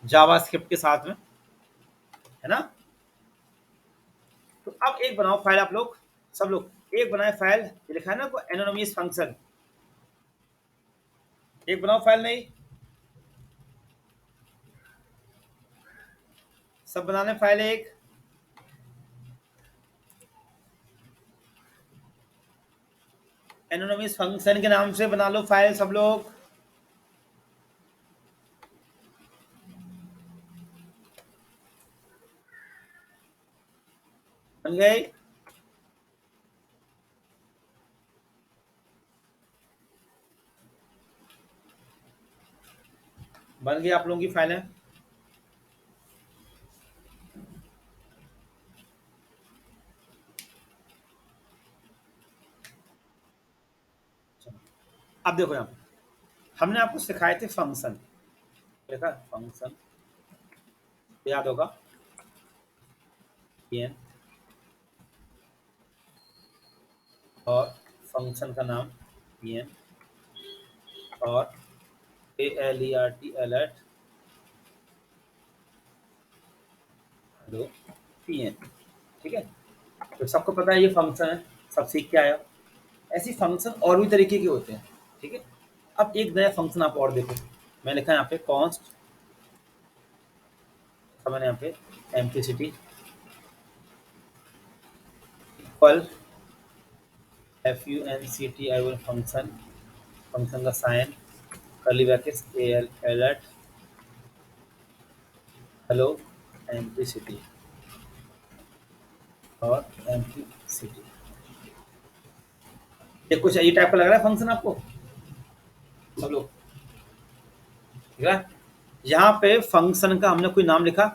JavaScript के साथ में, है ना। तो अब एक बनाओ फाइल, आप लोग सब लोग एक बनाए फाइल, ये लिखा है ना को एनोनिमस फंक्शन, एक बनाओ फाइल, नहीं सब बनाने फाइल एक, एनोनिमस फंक्शन के नाम से बना लो फाइल सब लोग। बन गई, बन गई आप लोगों की फाइलें। अब देखो यहाँ पे हमने आपको सिखाए थे फंक्शन, देखा फंक्शन याद होगा, पीएन और फंक्शन का नाम पीएन और ALERT अलर्ट, हेलो पीएन, ठीक है। तो सबको पता है ये फंक्शन है, सब सीख के आया। ऐसी फंक्शन और भी तरीके के होते हैं, ठीक है। अब एक नया फंक्शन आप और देखो, मैं लिखा यहाँ पे कॉन्स्ट, मैंने यहाँ पे एम्प्लिसिटी इक्वल FUNCTI फंक्शन, फंक्शन का sign curly brackets AL alert hello एम्प्लिसिटी और एम्प्लिसिटी, ये कुछ ये टाइप का लग रहा है फंक्शन आपको सब लोग, ठीक है। यहाँ पे फंक्शन का हमने कोई नाम लिखा,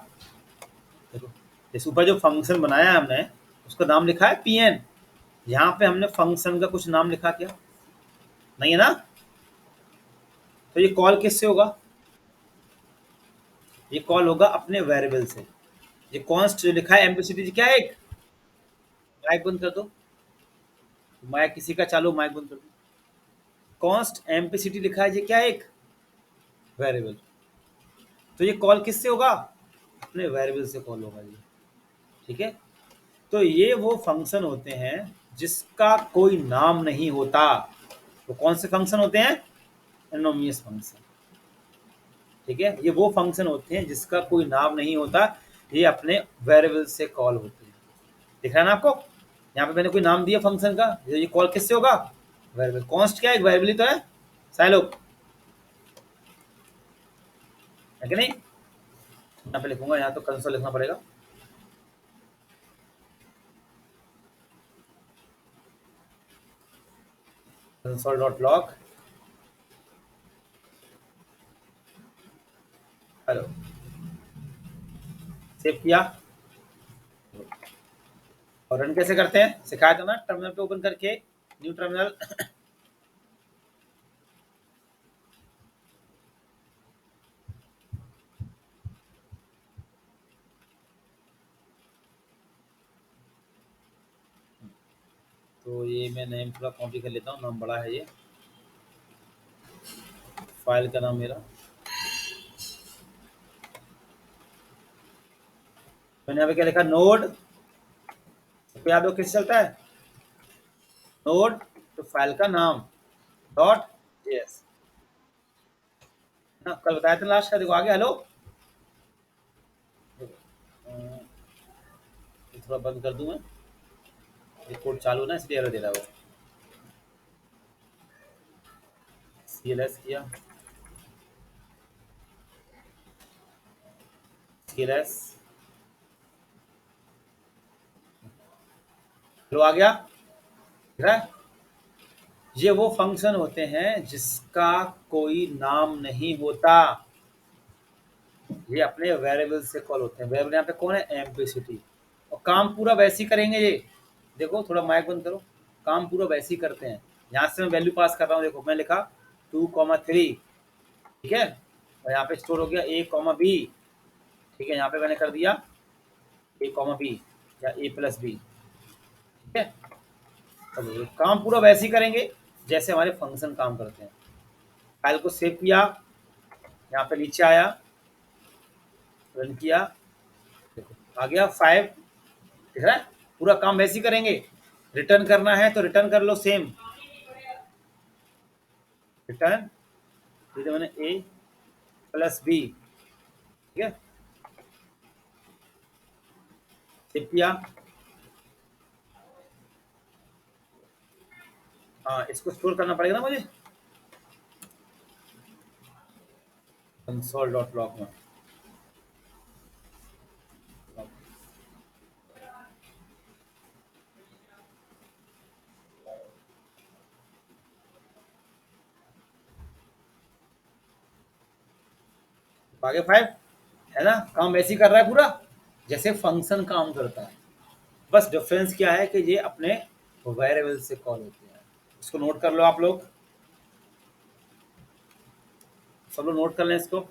देखो इस ऊपर जो फंक्शन बनाया है हमने उसका नाम लिखा है पीएन, यहाँ पे हमने फंक्शन का कुछ नाम लिखा क्या, नहीं है ना। तो ये कॉल किससे होगा, ये कॉल होगा अपने वेरिएबल से। ये कॉन्स्ट जो लिखा है एम्प्लिसिटी क्या है, एक माइक बंद कर दो, माइक किसी का चालू, माइक बंद कर दो। कॉन्स्ट एम्प्लिसिटी लिखा है, ये क्या है, एक वेरिएबल। तो ये कॉल किससे होगा, अपने वेरिएबल से कॉल होगा ये, ठीक है। तो ये वो फंक्शन होते हैं जिसका कोई नाम नहीं होता। तो कौन से फंक्शन होते हैं, एनोनिमस फंक्शन, ठीक है। ये वो फंक्शन होते हैं जिसका कोई नाम नहीं होता, ये अपने वेरिएबल से कॉल होते हैं। दिख रहा है ना आपको, यहाँ पे मैंने कोई नाम दिया फंक्शन का, ये कॉल किससे होगा, वेरिएबल। कॉन्स्ट क्या है, एक वेरिएबल ही तो है साइलोग, है कि नहीं। यहाँ पे लिखूंगा, यहाँ तो कंसोल लिखना पड़ेगा, console dot log hello, save किया और रन कैसे करते हैं सिखाया था ना, टर्मिनल पे ओपन करके न्यू टर्मिनल तो ये मैं नेम थोड़ा कॉपी कर लेता हूँ, नाम बड़ा है ये, फाइल का नाम मेरा, मैंने यहाँ पे क्या लिखा, नोड, याद हो किस चलता है, नोड तो फाइल का नाम डॉट जेएस ना, कल बताया था लास्ट का, देखो आगे हेलो, थोड़ा बंद कर दूं मैं, ये कोड चालू ना इसलिए एरर दे रहा है वो, CLS किया, CLS हेलो आ गया, दिख रहा है। ये वो फंक्शन होते हैं जिसका कोई नाम नहीं होता, ये अपने वेरिएबल से कॉल होते हैं। वेरिएबल यहाँ पे कौन है, एम्प्लिसिटी, और काम पूरा वैसे ही करेंगे ये, देखो थोड़ा माइक बंद करो, काम पूरा वैसे ही करते हैं। यहाँ से मैं वैल्यू पास कर रहा हूँ, देखो मैं लिखा 2,3, ठीक है, और यहाँ पे स्टोर हो गया A,B, ठीक है। यहाँ पे मैंने कर दिया A,B या A+B, ठीक है। तो काम पूरा वैसे ही करेंगे जैसे हमारे फंक्शन काम करते हैं। फाइल को सेव किया, यहाँ पे नीचे आया, रन किया, देखो आ गया 5, दिख रहा है। पूरा काम वैसे ही करेंगे। रिटर्न करना है तो रिटर्न कर लो सेम, रिटर्न, ये मैंने ए प्लस बी, ठीक है, सेव किया। हाँ, इसको स्टोर करना पड़ेगा ना मुझे कंसोल डॉट लॉग में। आगे 5 है ना, काम वैसे ही कर रहा है पूरा जैसे फंक्शन काम करता है। बस डिफरेंस क्या है कि ये अपने वेरिएबल से कॉल होते हैं। इसको नोट कर लो आप लोग, सब लोग नोट कर लें इसको।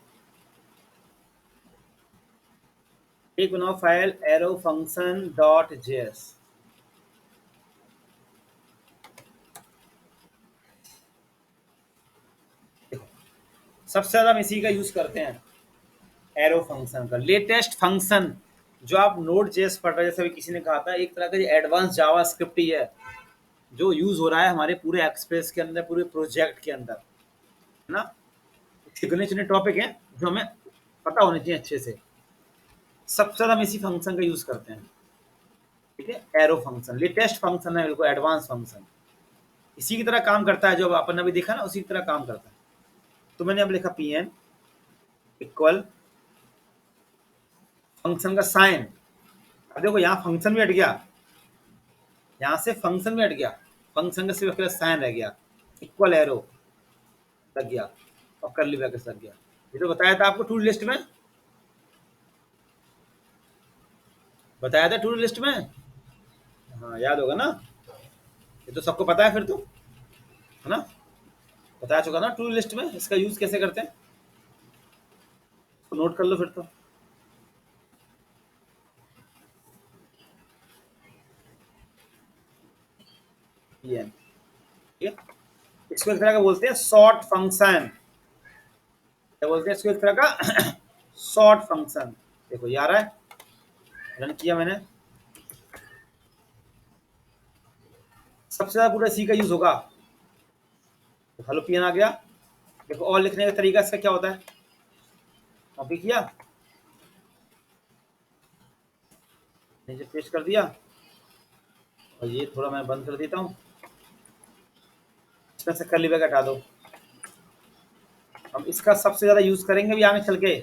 एक बनाओ file arrow function dot JS. सबसे ज्यादा हम इसी का यूज करते हैं, एरो फंक्शन का। लेटेस्ट फंक्शन जो आप नोड जेएस पढ़ रहे हैं, जैसे अभी किसी ने कहा था, एक तरह का एडवांस जावा स्क्रिप्ट ही है जो यूज हो रहा है हमारे पूरे एक्सप्रेस के अंदर, पूरे प्रोजेक्ट के अंदर, है ना। कितने चुने टॉपिक हैं जो हमें पता होने चाहिए अच्छे से। सबसे ज्यादा हम इसी फंक्शन का यूज करते हैं, ठीक है। एरो फंक्शन लेटेस्ट फंक्शन है, बिल्कुल एडवांस फंक्शन, इसी की तरह काम करता है जो अपन ने अभी देखा ना, उसी की तरह काम करता है। तो मैंने अब लिखा पी एन इक्वल फंक्शन का साइन। अब देखो यहाँ फंक्शन भी हट गया, यहाँ से फंक्शन भी हट गया, फंक्शन का सिर्फ साइन रह गया, इक्वल एरो लग गया और कर्ली ब्रैकेट लग गया। ये तो बताया था आपको टू लिस्ट में, बताया था टू लिस्ट में। हाँ याद होगा ना, ये तो सबको पता है फिर तो, है ना, बताया चुका ना टू लिस्ट में इसका यूज कैसे करते हैं, तो नोट कर लो फिर तो। ये ठीक है, इसको एक तरह का बोलते हैं शॉर्ट फंक्शन, क्या बोलते हैं इसको, एक तरह का शॉर्ट फंक्शन। देखो ये आ रहा है, रन किया मैंने, सबसे ज्यादा पूरा सी का यूज होगा। तो हेलो पीएन आ गया। देखो और लिखने का तरीका इसका क्या होता है, कॉपी किया, नीचे पेस्ट कर दिया, और ये थोड़ा मैं बंद कर देता हूँ, इसमें से कर्ली ब्रैकेट हटा दो। हम इसका सबसे ज्यादा यूज करेंगे अभी आगे चल के,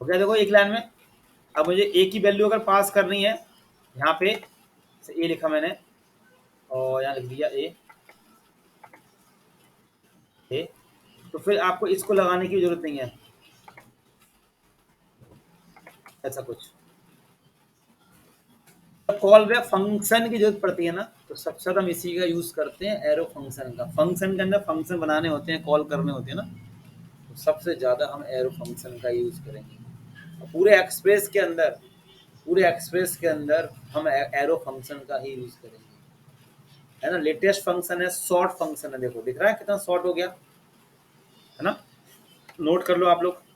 हो गया देखो एक लाइन में। अब मुझे ए की वैल्यू अगर पास करनी है, यहाँ पे ए लिखा मैंने और यहाँ लिख दिया ए, तो फिर आपको इसको लगाने की जरूरत नहीं है, ऐसा कुछ। कॉल बैक फंक्शन की जरूरत पड़ती है ना, तो सबसे ज्यादा हम इसी का यूज करते हैं, एरो फंक्शन का। फंक्शन के अंदर फंक्शन बनाने होते हैं, कॉल करने होते हैं ना, तो सबसे ज्यादा हम एरो फंक्शन का यूज करेंगे। पूरे एक्सप्रेस के अंदर, पूरे एक्सप्रेस के अंदर हम एरो फंक्शन का ही यूज करेंगे, है ना। लेटेस्ट फंक्शन है, शॉर्ट फंक्शन है, देखो दिख रहा है कितना शॉर्ट हो गया, है ना। नोट कर लो आप लोग।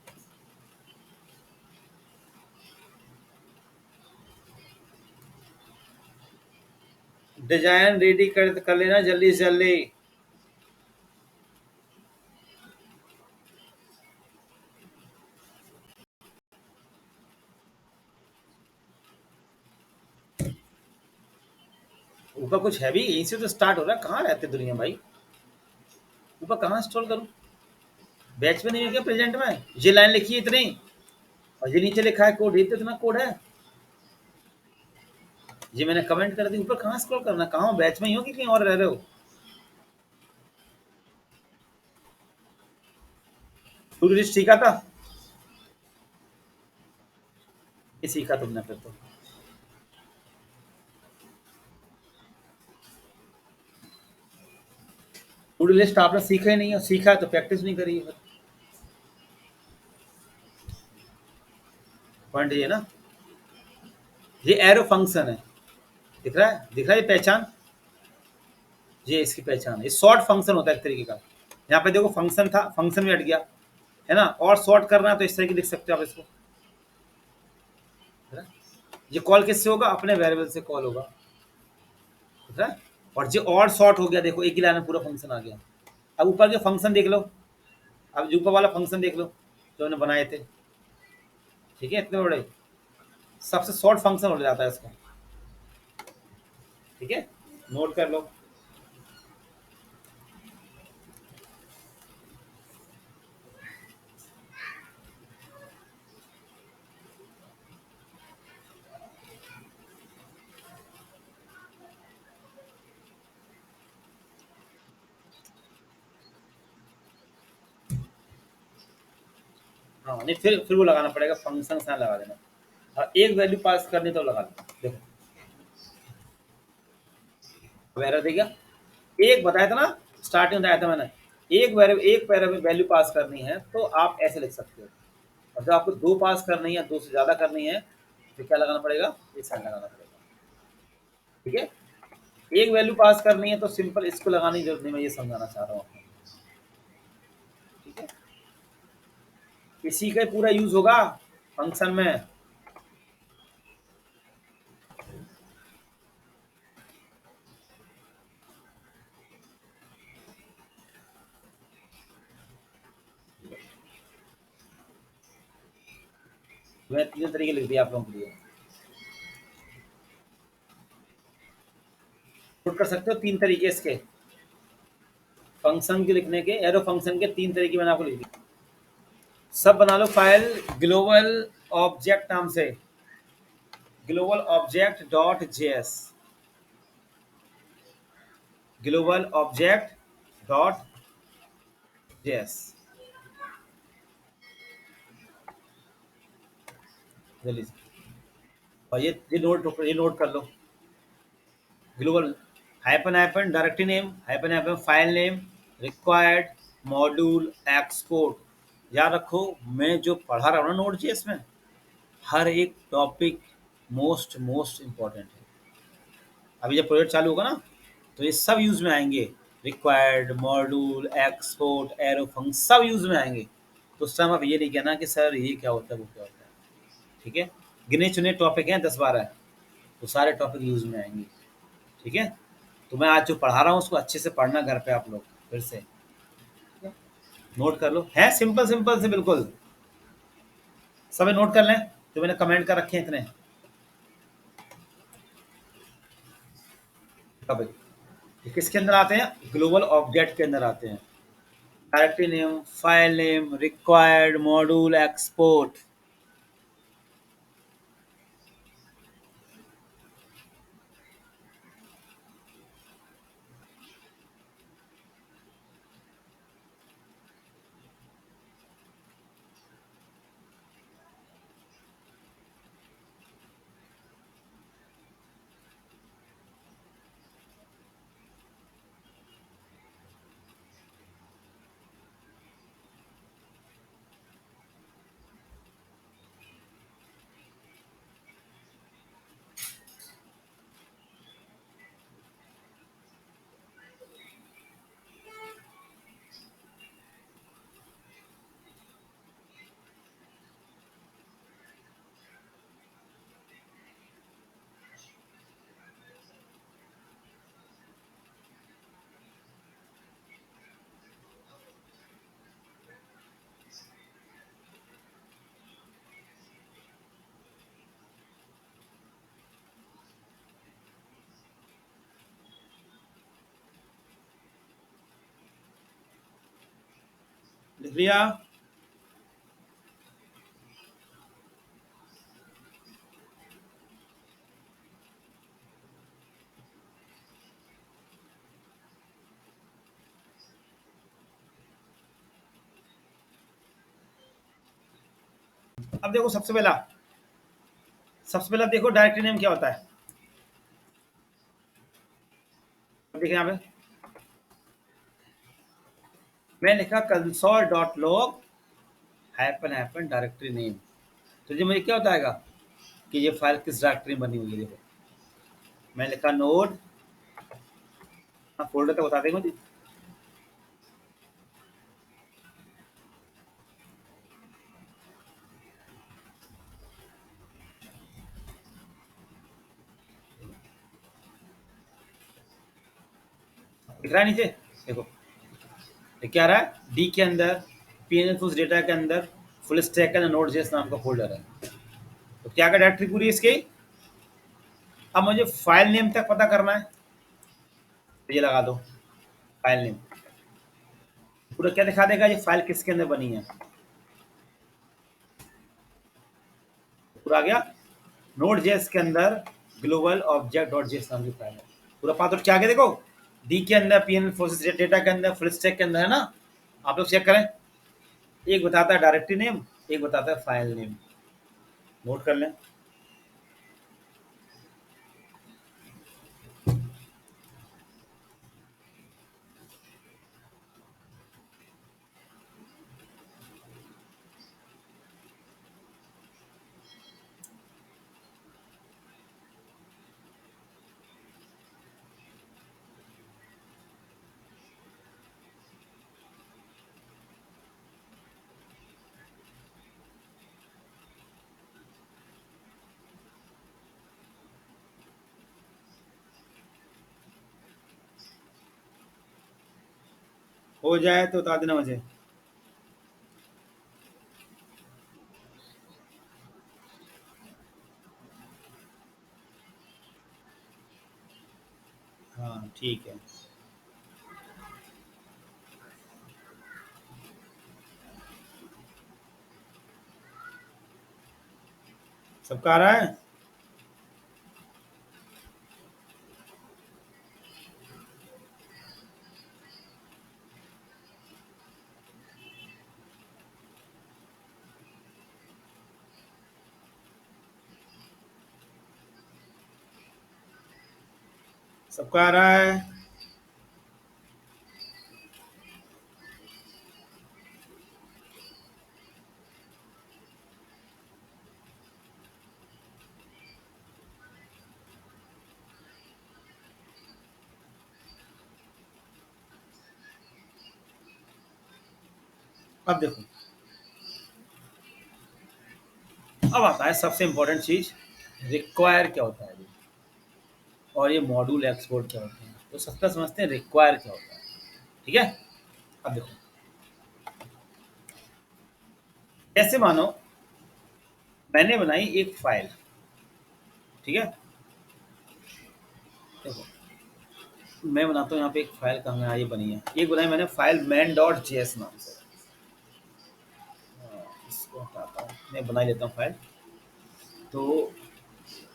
डिजाइन रेडी कर लेना जल्दी से जल्दी। ऊपर कुछ है भी, यहीं से तो स्टार्ट हो रहा है, कहाँ रहते दुनिया भाई, ऊपर कहाँ इंस्टॉल करूँ, बैच में नहीं है क्या प्रेजेंट में, ये लाइन लिखी है इतनी, और ये नीचे लिखा है कोड, ये तो इतना कोड है, ये मैंने कमेंट कर दी, ऊपर कहाँ स्क्रॉल करना, कहाँ बैच में ही हो कि कहीं और रह रहे हो। टू लिस्ट सीखा था, ये सीखा तुमने फिर तो। टू लिस्ट आपने सीखा ही नहीं है, सीखा है तो प्रैक्टिस नहीं करी है। पॉइंट ये ना, ये एरो फंक्शन है, दिख रहा है, दिख रहा है ये पहचान, ये इसकी पहचान है, ये शॉर्ट फंक्शन होता है एक तरीके का। यहाँ पे देखो फंक्शन था, फंक्शन में हट गया, है ना। और सॉर्ट करना है तो इस तरह की लिख सकते हो आप इसको, है ना। ये कॉल किससे होगा, अपने वेरिएबल से कॉल होगा, है ना। और जो और सॉर्ट हो गया, देखो एक ही लाइन में पूरा फंक्शन आ गया। अब ऊपर के फंक्शन देख लो, अब जो ऊपर वाला फंक्शन देख लो जो हमने बनाए थे, ठीक है, इतने बड़े, सबसे शॉर्ट फंक्शन हो जाता है इसका, ठीक है, नोट कर लो। हाँ नहीं, फिर वो लगाना पड़ेगा, फंक्शन से लगा देना, और एक वैल्यू पास करनी तो लगा देना। देखो वैरा देगा, एक बताया था ना, स्टार्टिंग में बताया था मैंने, एक पैरामीटर वैल्यू पास करनी है तो आप ऐसे लिख सकते हो, और जब आपको दो पास करनी है, दो से ज्यादा करनी है, तो क्या लगाना पड़ेगा, एक साइड लगाना पड़ेगा, ठीक है। एक वैल्यू पास करनी है तो सिंपल इसको लगाने की जरूरत नहीं, मैं ये समझाना चाह रहा हूँ आपको, ठीक है। इसी का पूरा यूज होगा फंक्शन में। मैं तीन तरीके लिख दिया आप लोगों के लिए, नोट कर सकते हो तीन तरीके इसके, फंक्शन के लिखने के, एरो फंक्शन के तीन तरीके मैंने आपको लिख दिए। सब बना लो फाइल ग्लोबल ऑब्जेक्ट नाम से, global object dot JS, global object dot JS, जल्दी से। और ये नोट कर लो, global hyphen hyphen directory name hyphen hyphen file name required module export. याद रखो, मैं जो पढ़ा रहा हूँ ना नोट जेएस में, हर एक टॉपिक मोस्ट मोस्ट इम्पॉर्टेंट है। अभी जब प्रोजेक्ट चालू होगा ना, तो ये सब यूज में आएंगे, required module export arrow function सब यूज में आएंगे। तो उस टाइम आप ये नहीं कहना कि सर ये क्या होता है वो क्या होता है, ठीक है। गिने चुने टॉपिक हैं 10-12, तो सारे टॉपिक यूज में आएंगे, ठीक है। तो मैं आज जो पढ़ा रहा हूँ उसको अच्छे से पढ़ना घर पे आप लोग फिर से, ठीक है? नोट कर लो, है सिंपल सिंपल से बिल्कुल, सब नोट कर लें जो मैंने कमेंट कर रखे हैं इतने। टॉपिक ये किसके अंदर आते हैं, ग्लोबल ऑब्जेक्ट के अंदर आते हैं, directory name file name required module export. लिख लिया। अब देखो सबसे पहला देखो डायरेक्टरी नेम क्या होता है, देखिए यहाँ पे मैं लिखा console dot log hyphen hyphen directory name, तो ये मुझे क्या बताएगा कि ये फाइल किस डायरेक्टरी में बनी हुई है। देखो मैं लिखा नोड, हाँ फोल्डर तो बता देगा मुझे, दिख रहा है नीचे? देखो ये क्या रहा है, डी के अंदर पीएनएल उस डेटा के अंदर फुल स्टैक का नोड जेएस नाम का फोल्डर है। तो क्या क्या डायरेक्टरी पूरी इसकी। अब मुझे फाइल नेम तक पता करना है, तो ये लगा दो फाइल नेम, पूरा क्या दिखा देगा ये फाइल किसके अंदर बनी है, पूरा आ गया। नोड जेएस के अंदर ग्लोबल ऑब्जेक्ट डॉट जेएस नाम की फाइल है, पूरा पाथ क्या आगे देखो, डी के अंदर पीएनएल फोर्सेस डेटा के अंदर फुल स्टैक के अंदर है ना। आप लोग चेक करें, एक बताता है डायरेक्टरी नेम, एक बताता है फाइल नेम, नोट कर लें। हो जाए तो बता देना मुझे। हाँ ठीक है। सबका आ रहा है? सबका आ रहा है? अब देखो, अब आता है सबसे इम्पोर्टेंट चीज, रिक्वायर क्या होता है और ये मॉड्यूल एक्सपोर्ट क्या होता है। तो सबसे समझते हैं रिक्वायर क्या होता है, ठीक है। अब देखो, जैसे मानो मैंने बनाई एक फाइल, ठीक है। देखो मैं बनाता हूँ यहाँ पे एक फाइल, कहाँ है ये बनी है, एक बनाई मैंने फाइल मैन डॉट जेएस नाम से। इसको हटाता हूँ, मैं बना लेता हूँ फाइल। तो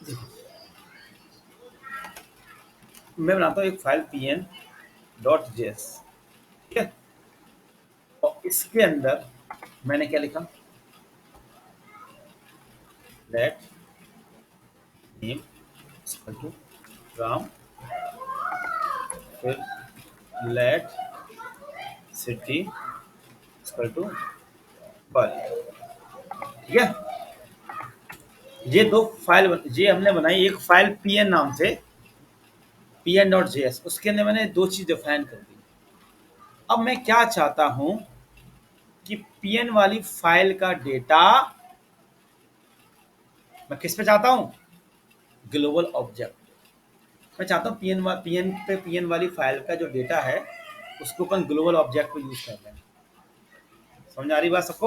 देखो मैं बनाता हूँ एक file P N dot JS, ठीक है। और इसके अंदर मैंने क्या लिखा, let name equal to Ram, फिर लेट सिटी इक्वल टू पर, ठीक है। ये दो फाइल ये हमने बनाई, एक फाइल पीएन नाम से, पीएन डॉट जेएस, उसके अंदर मैंने दो चीज डिफाइन कर दी। अब मैं क्या चाहता हूं कि पीएन वाली फाइल का डेटा मैं किस पे चाहता हूं, ग्लोबल ऑब्जेक्ट। मैं चाहता हूं पीएन पे पीएन वाली फाइल का जो डेटा है उसको अपन ग्लोबल ऑब्जेक्ट पे यूज कर रहे हैं। समझ आ रही बात सबको?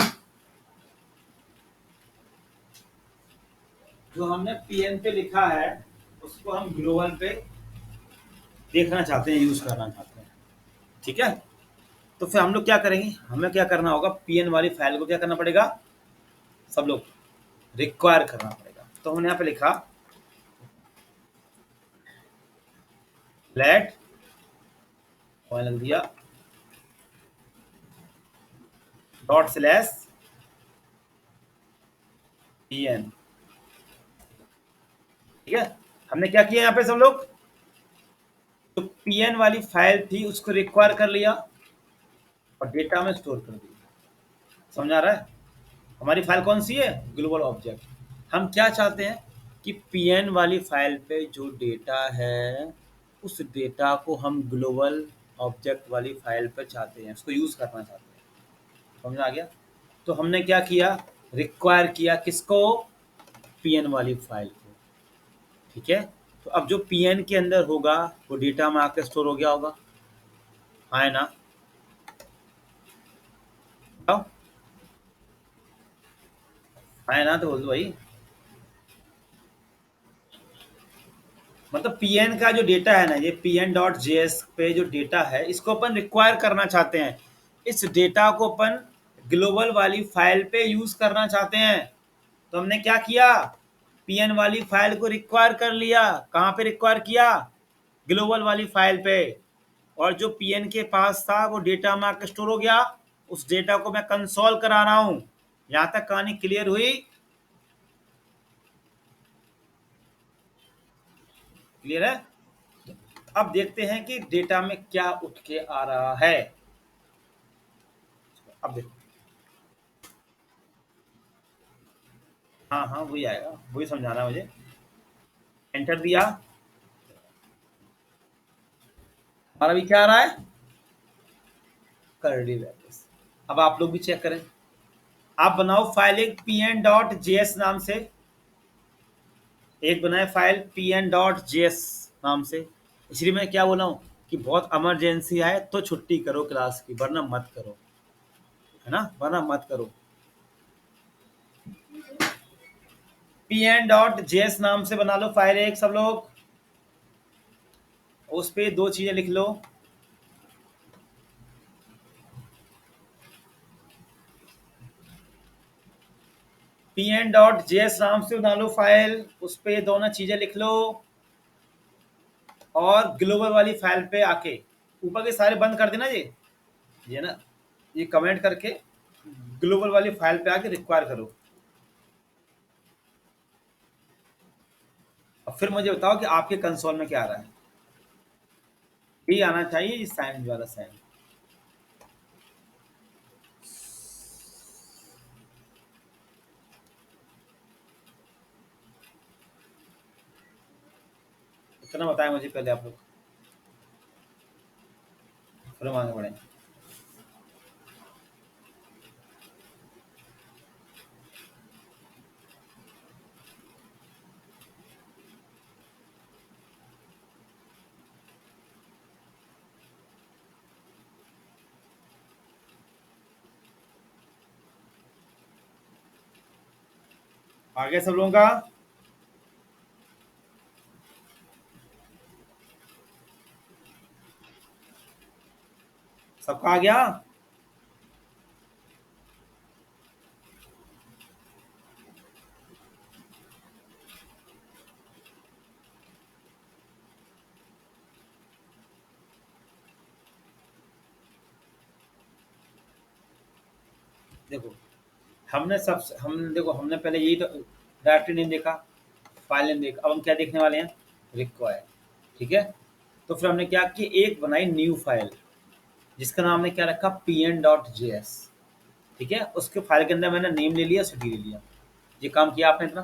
जो हमने पीएन पे लिखा है उसको हम ग्लोबल पे देखना चाहते हैं, यूज करना चाहते हैं, ठीक है। तो फिर हम लोग क्या करेंगे, हमें क्या करना होगा, पीएन वाली फाइल को क्या करना पड़ेगा, सब लोग रिक्वायर करना पड़ेगा। तो हमने यहाँ पे लिखा लेट, और लग दिया डॉट स्लैश पीएन, ठीक है। हमने क्या किया यहाँ पे सब लोग, तो पीएन वाली फाइल थी उसको रिक्वायर कर लिया और डेटा में स्टोर कर दिया। समझ आ रहा है? हमारी फाइल कौन सी है, ग्लोबल ऑब्जेक्ट। हम क्या चाहते हैं कि पीएन वाली फाइल पे जो डेटा है उस डेटा को हम ग्लोबल ऑब्जेक्ट वाली फाइल पर चाहते हैं, उसको यूज करना चाहते हैं। समझ आ गया? तो हमने क्या किया, रिक्वायर किया किसको, पीएन वाली फाइल को, ठीक है। तो अब जो पीएन के अंदर होगा वो डेटा में आकर स्टोर हो गया होगा, हाँ है ना, बताओ। हाँ है ना, तो बोल दो भाई। मतलब पीएन का जो डेटा है ना, ये पीएन डॉट जेएस पे जो डेटा है, इसको अपन रिक्वायर करना चाहते हैं। इस डेटा को अपन ग्लोबल वाली फाइल पे यूज करना चाहते हैं। तो हमने क्या किया, पीएन वाली फाइल को रिक्वायर कर लिया। कहाँ पे रिक्वायर किया, ग्लोबल वाली फाइल पे। और जो पीएन के पास था वो डेटा में आकर स्टोर हो गया। उस डेटा को मैं कंसोल करा रहा हूँ। यहाँ तक कहानी क्लियर हुई? क्लियर है? अब देखते हैं कि डेटा में क्या उठ के आ रहा है। अब देखो, हाँ हाँ वही आएगा, वही समझाना है मुझे। एंटर दिया, हमारा भी क्या आ रहा है, कर्ली ब्रैकेट्स। अब आप लोग भी चेक करें। आप बनाओ फाइल एक pn डॉट जेएस नाम से। एक बनाए फाइल pn डॉट जेएस नाम से। इसलिए मैं क्या बोला हूँ कि बहुत इमरजेंसी आए तो छुट्टी करो क्लास की, वरना मत करो, है ना, वरना मत करो। pn डॉट जेएस नाम से बना लो फाइल एक सब लोग। उस पे दो चीजें लिख लो। pn डॉट जेएस नाम से बना लो फाइल, उस पे दोनों चीजें लिख लो। और ग्लोबल वाली फाइल पे आके ऊपर के सारे बंद कर देना ये ना, ये कमेंट करके ग्लोबल वाली फाइल पे आके रिक्वायर करो। और फिर मुझे बताओ कि आपके कंसोल में क्या आ रहा है। ये आना चाहिए साइन वाला साइन। इतना बताएं मुझे पहले आप लोग, फिर हम आगे बढ़ें। आगे सब लोगों का, सबका आ गया। देखो, हमने सब, हम देखो हमने पहले यही डायरेक्टरी नेम देखा, फाइल नेम देखा। अब हम क्या देखने वाले हैं, रिक्वायर। ठीक है, तो फिर हमने क्या कि एक बनाई न्यू फाइल, जिसका नाम हमने क्या रखा, pn डॉट जेएस। ठीक है, उसके फाइल के अंदर मैंने नेम ले लिया, सिटी ले लिया। ये काम किया आपने इतना,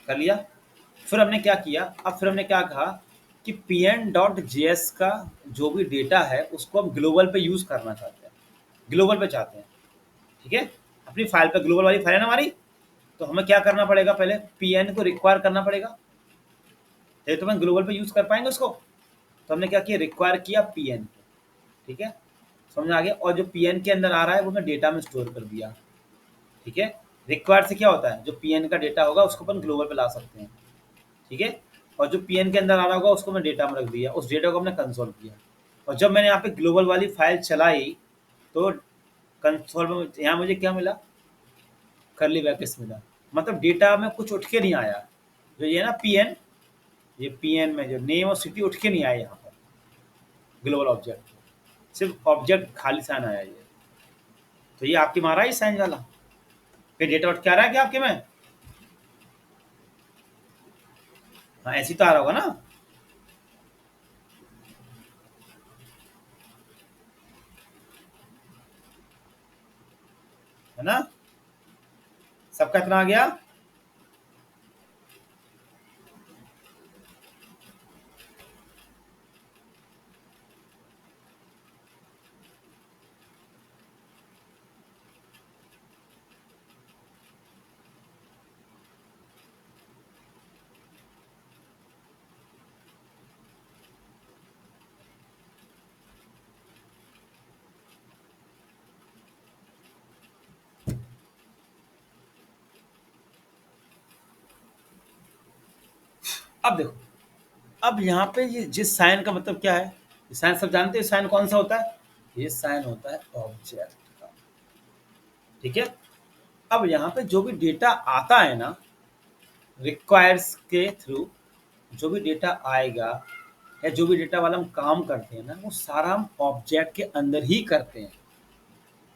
कर लिया। फिर हमने क्या किया, अब फिर हमने क्या कहा कि pn डॉट जेएस का जो भी डेटा है उसको हम ग्लोबल पे यूज करना चाहते हैं, ग्लोबल पे चाहते हैं। ठीक है, अपनी फाइल पे ग्लोबल वाली फाइल है ना हमारी। तो हमें क्या करना पड़ेगा, पहले pn को रिक्वायर करना पड़ेगा, तो हम ग्लोबल पे यूज कर पाएंगे उसको। तो हमने क्या किया, रिक्वायर किया pn। ठीक है, समझ आ गया। और जो pn के अंदर आ रहा है वो मैं डेटा में स्टोर कर दिया। ठीक है, रिक्वायर से क्या होता है, जो pn का डेटा होगा उसको अपन ग्लोबल पे ला सकते हैं। ठीक है, और जो पीएन के अंदर आ रहा होगा उसको मैं डेटा में रख दिया, उस डेटा को हमने कंसोल किया। और जब मैंने यहाँ पे ग्लोबल वाली फाइल चलाई, तो कंसोल में यहाँ मुझे क्या मिला, करली ब्रैकेट्स मिला। मतलब डेटा में कुछ उठ के नहीं आया। जो ये ना पीएन, ये पीएन में जो नेम और सिटी उठ के नहीं आया यहाँ पर ग्लोबल ऑब्जेक्ट, सिर्फ ऑब्जेक्ट खाली साइन आया ये। तो ये आपके मारा ही साइन वाला, फिर डेटा उठ के आ रहा है क्या आपके में? हाँ ऐसी तो आ रहा होगा ना। है ना, सबका इतना आ गया। अब देखो, अब यहाँ पे ये जिस साइन का मतलब क्या है, साइन सब जानते हैं, साइन कौन सा होता है, ये साइन होता है ऑब्जेक्ट का। ठीक है, अब यहाँ पे जो भी डेटा आता है ना रिक्वायर्स के थ्रू, जो भी डेटा आएगा या जो भी डेटा वाला हम काम करते हैं ना, वो सारा हम ऑब्जेक्ट के अंदर ही करते हैं।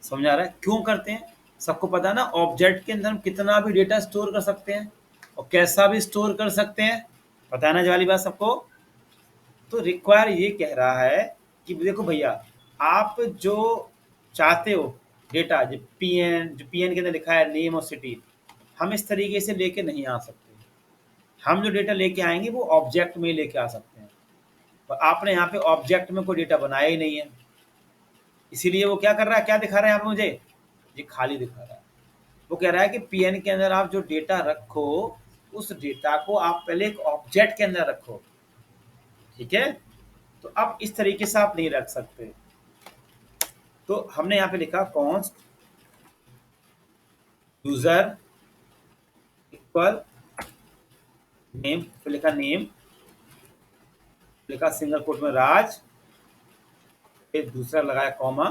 समझ आ रहा है क्यों करते हैं? सबको पता है ना ऑब्जेक्ट के अंदर हम कितना भी डेटा स्टोर कर सकते हैं और कैसा भी स्टोर कर सकते हैं। पता है ना ये वाली बात सबको? तो रिक्वायर ये कह रहा है कि देखो भैया, आप जो चाहते हो डेटा, जो पीएन के अंदर लिखा है नेम और सिटी, हम इस तरीके से लेके नहीं आ सकते। हम जो डेटा लेके आएंगे वो ऑब्जेक्ट में ही लेके आ सकते हैं, और आपने यहाँ पे ऑब्जेक्ट में कोई डेटा बनाया ही नहीं है, इसीलिए वो क्या कर रहा है, क्या दिखा रहा है यहाँ पे मुझे, ये खाली दिखा रहा है। वो कह रहा है कि पीएन के अंदर आप जो डेटा रखो, उस डेटा को आप पहले एक ऑब्जेक्ट के अंदर रखो। ठीक है, तो अब इस तरीके से आप नहीं रख सकते। तो हमने यहाँ पे लिखा कॉन्स्ट यूजर इक्वल नेम, फिर लिखा नेम, लिखा सिंगल कोट में राज, फिर दूसरा लगाया कॉमा,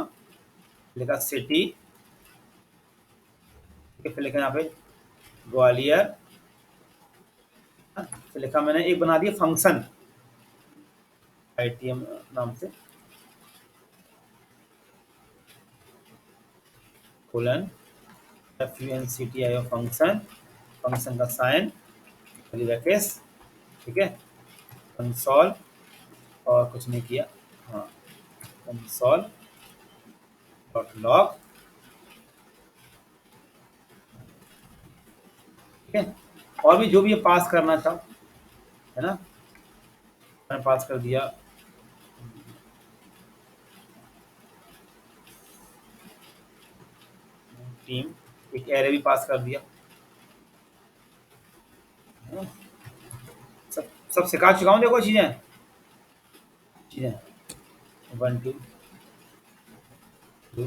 लिखा सिटी, फिर लिखा यहाँ पे ग्वालियर, फिर लिखा मैंने एक बना दिया फंक्शन आईटीएम नाम से, कोलन FUNCTIO फंक्शन, फंक्शन का साइन ब्रैकेट्स। ठीक है, कंसोल, और कुछ नहीं किया, हाँ कंसोल डॉट लॉग। ठीक है, और भी जो भी ये पास करना था, है ना, मैंने पास कर दिया। टीम, एक एरे भी पास कर दिया। सब सब सिखा चुका हूँ, देखो चीजें चीजें 1 2 2।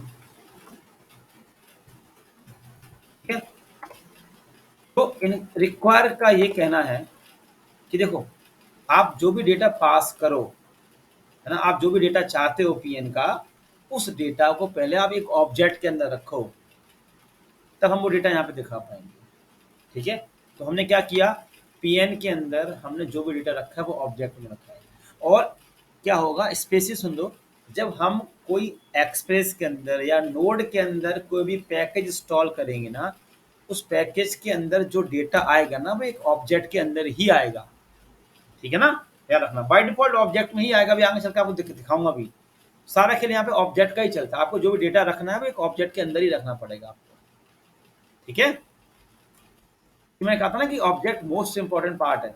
ठीक है, तो इन रिक्वायर का ये कहना है कि देखो, आप जो भी डेटा पास करो, है ना, आप जो भी डेटा चाहते हो पीएन का, उस डेटा को पहले आप एक ऑब्जेक्ट के अंदर रखो, तब हम वो डेटा यहाँ पे दिखा पाएंगे। ठीक है, तो हमने क्या किया, पीएन के अंदर हमने जो भी डेटा रखा है वो ऑब्जेक्ट में रखा है। और क्या होगा, स्पेशली सुन लो, जब हम कोई एक्सप्रेस के अंदर या नोड के अंदर कोई भी पैकेज इंस्टॉल करेंगे ना, उस पैकेज के अंदर जो डेटा आएगा ना वो एक ऑब्जेक्ट के अंदर ही आएगा। ठीक है ना, याद रखना, बाय डिफॉल्ट ऑब्जेक्ट में ही आएगा। अभी आगे चलकर आपको दिखाऊंगा भी, सारा खेल यहाँ पे ऑब्जेक्ट का ही चलता है। आपको जो भी डेटा रखना है वो एक ऑब्जेक्ट के अंदर ही रखना पड़ेगा आपको। ठीक है, कि मैंने कहा था ना कि ऑब्जेक्ट मोस्ट इंपॉर्टेंट पार्ट है।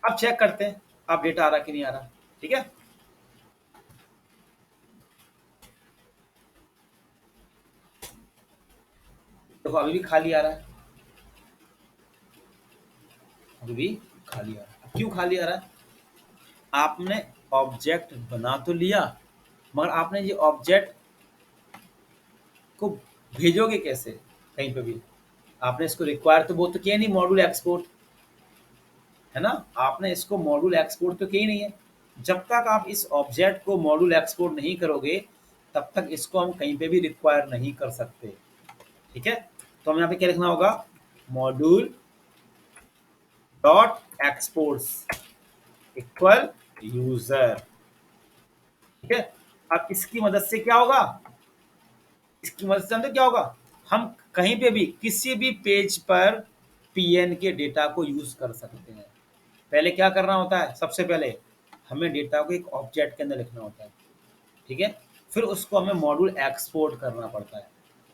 अब चेक करते हैं अब डेटा आ रहा कि नहीं आ रहा। ठीक है, देखो अभी भी खाली आ रहा है, अभी भी खाली आ रहा है। क्यों खाली आ रहा है? आपने ऑब्जेक्ट बना तो लिया, मगर आपने ये ऑब्जेक्ट को भेजोगे कैसे कहीं पे भी? आपने इसको रिक्वायर तो वो तो किया नहीं, मॉड्यूल एक्सपोर्ट, है ना, आपने इसको मॉड्यूल एक्सपोर्ट तो किया ही नहीं है। जब तक आप इस ऑब्जेक्ट को मॉड्यूल एक्सपोर्ट नहीं करोगे, तब तक इसको हम कहीं पे भी रिक्वायर नहीं कर सकते। ठीक है, तो हमें यहाँ पे क्या लिखना होगा, module dot exports equal user. ठीक है, अब इसकी मदद से क्या होगा, इसकी मदद से जानते क्या होगा, हम कहीं पे भी किसी भी पेज पर पीएन के डेटा को यूज कर सकते हैं। पहले क्या करना होता है, सबसे पहले हमें डेटा को एक ऑब्जेक्ट के अंदर लिखना होता है। ठीक है, फिर उसको हमें मॉड्यूल एक्सपोर्ट करना पड़ता है,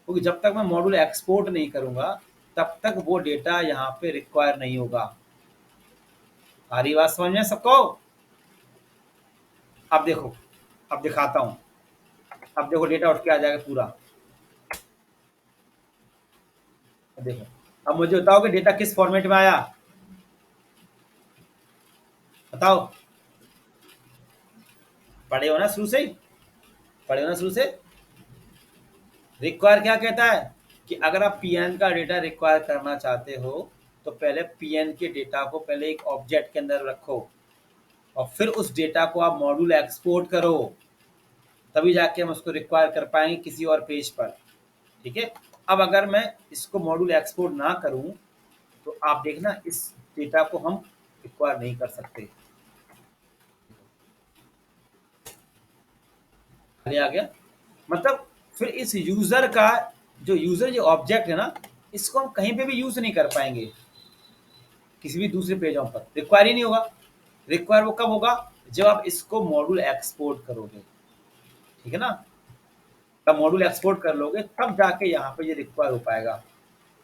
क्योंकि जब तक मैं मॉड्यूल एक्सपोर्ट नहीं करूंगा तब तक वो डेटा यहाँ पे रिक्वायर नहीं होगा। आ रही बात समझ में सबको? अब देखो, अब दिखाता हूँ, अब देखो डेटा उठ के आ जाएगा पूरा। देखो, अब मुझे बताओ कि डेटा किस फॉर्मेट में आया, बताओ। पढ़े हो ना शुरू से ही, पढ़े हो ना शुरू से? रिक्वायर क्या कहता है कि अगर आप पीएन का डेटा रिक्वायर करना चाहते हो तो पहले पीएन के डेटा को पहले एक ऑब्जेक्ट के अंदर रखो और फिर उस डेटा को आप मॉड्यूल एक्सपोर्ट करो, तभी जाके हम उसको रिक्वायर कर पाएंगे किसी और पेज पर। ठीक है। अब अगर मैं इसको मॉड्यूल एक्सपोर्ट ना करूं तो आप देखना इस डेटा को हम रिक्वायर नहीं कर सकते। आगे आ गया। मतलब फिर इस यूजर का जो ऑब्जेक्ट है ना, इसको हम कहीं पे भी यूज नहीं कर पाएंगे, किसी भी दूसरे पेजों पर रिक्वायर ही नहीं होगा। रिक्वायर वो कब होगा, जब आप इसको मॉड्यूल एक्सपोर्ट करोगे। ठीक है ना, तब मॉड्यूल एक्सपोर्ट कर लोगे, तब जाके यहाँ पे ये रिक्वायर हो पाएगा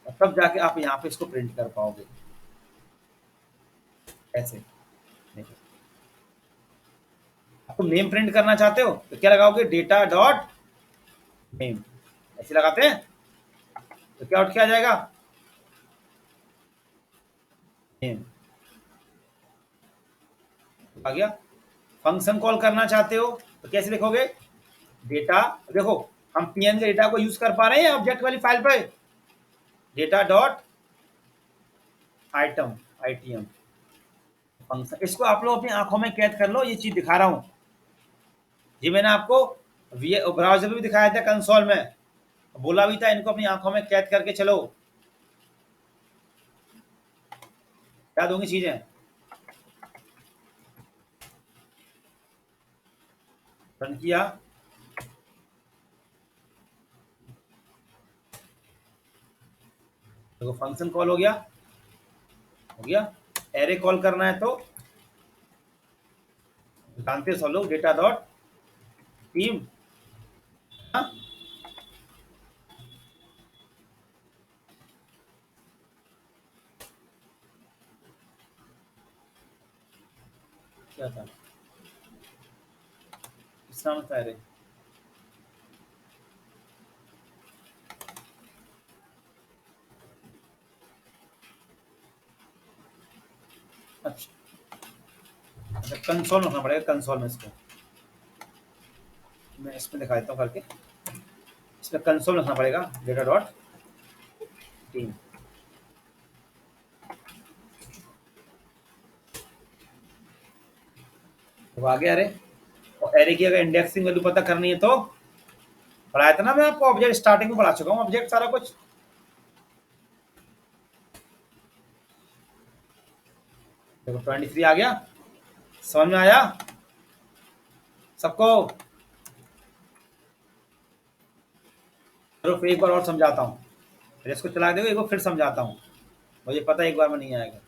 और तब जाके आप यहाँ पे इसको प्रिंट कर पाओगे। ऐसे देखो, आप तो नेम प्रिंट करना चाहते हो तो क्या लगाओगे, डेटा डॉट नेम, ऐसे लगाते हैं तो क्या उठ के आ जाएगा, नेम आ गया। फंक्शन कॉल करना चाहते हो तो कैसे लिखोगे, डेटा, देखो हम पीएन के डेटा को यूज कर पा रहे हैं ऑब्जेक्ट वाली फाइल पे, data dot item, ITM function. इसको आप लोग अपनी आंखों में कैद कर लो, ये चीज दिखा रहा हूँ। ये मैंने आपको ब्राउजर में भी दिखाया था, कंसोल में बोला भी था, इनको अपनी आंखों में कैद करके चलो, याद होंगी चीजें। रन किया, देखो फंक्शन कॉल हो गया, हो गया। एरे कॉल करना है तो जानते हो सब लोग, डेटा डॉट टीम। क्या था किस नाम था एरे, अच्छा अच्छा कंसोल में रखना पड़ेगा, कंसोल में इसको मैं इसमें दिखा देता हूँ करके, इसमें कंसोल में रखना पड़ेगा डेटा डॉट टीम। तो आगे अरे, और एरे की अगर इंडेक्सिंग वैल्यू पता करनी है तो पढ़ाया था ना मैं आपको, ऑब्जेक्ट स्टार्टिंग में पढ़ा चुका हूँ ऑब्जेक्ट सारा कुछ। देखो 23 आ गया, समझ में आया सबको। चलो फिर एक बार और समझाता हूँ, फिर इसको चला देगा एक बार फिर समझाता हूँ, मुझे पता है एक बार में नहीं आएगा।